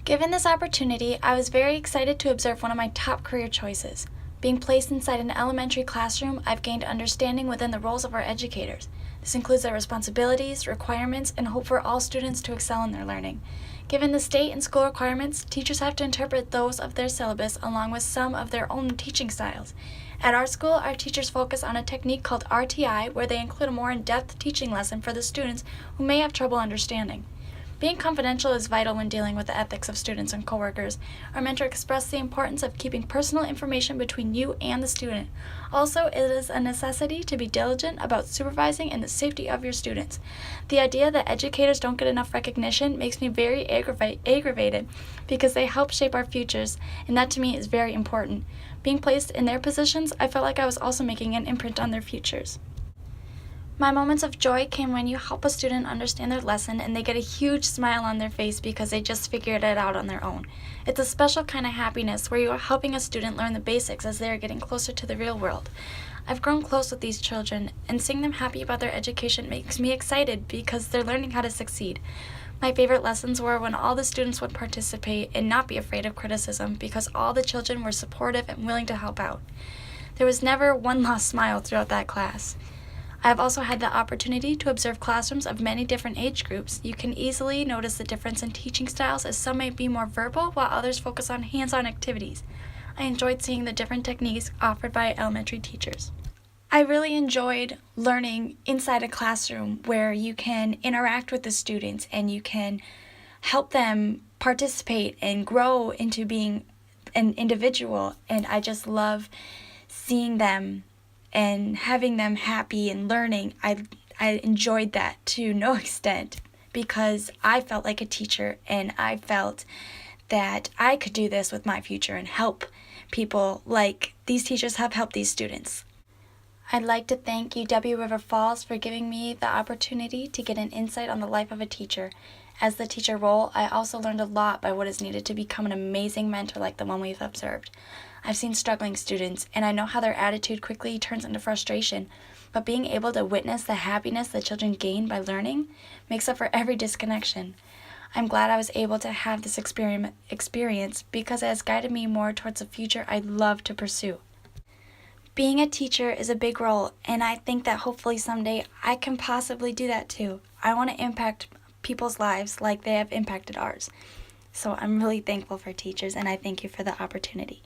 Given this opportunity, I was very excited to observe one of my top career choices. Being placed inside an elementary classroom, I've gained understanding within the roles of our educators. This includes their responsibilities, requirements, and hope for all students to excel in their learning. Given the state and school requirements, teachers have to interpret those of their syllabus along with some of their own teaching styles. At our school, our teachers focus on a technique called RTI, where they include a more in-depth teaching lesson for the students who may have trouble understanding. Being confidential is vital when dealing with the ethics of students and coworkers. Our mentor expressed the importance of keeping personal information between you and the student. Also, it is a necessity to be diligent about supervising and the safety of your students. The idea that educators don't get enough recognition makes me very aggravated because they help shape our futures, and that to me is very important. Being placed in their positions, I felt like I was also making an imprint on their futures. My moments of joy came when you help a student understand their lesson and they get a huge smile on their face because they just figured it out on their own. It's a special kind of happiness where you are helping a student learn the basics as they are getting closer to the real world. I've grown close with these children, and seeing them happy about their education makes me excited because they're learning how to succeed. My favorite lessons were when all the students would participate and not be afraid of criticism because all the children were supportive and willing to help out. There was never one lost smile throughout that class. I have also had the opportunity to observe classrooms of many different age groups. You can easily notice the difference in teaching styles, as some may be more verbal while others focus on hands-on activities. I enjoyed seeing the different techniques offered by elementary teachers. I really enjoyed learning inside a classroom where you can interact with the students and you can help them participate and grow into being an individual, and I just love seeing them and having them happy and learning. I enjoyed that to no extent because I felt like a teacher and I felt that I could do this with my future and help people like these teachers have helped these students. I'd like to thank UW River Falls for giving me the opportunity to get an insight on the life of a teacher. As the teacher role, I also learned a lot by what is needed to become an amazing mentor like the one we've observed. I've seen struggling students, and I know how their attitude quickly turns into frustration, but being able to witness the happiness the children gain by learning makes up for every disconnection. I'm glad I was able to have this experience because it has guided me more towards a future I'd love to pursue. Being a teacher is a big role, and I think that hopefully someday I can possibly do that too. I want to impact people's lives like they have impacted ours. So I'm really thankful for teachers, and I thank you for the opportunity.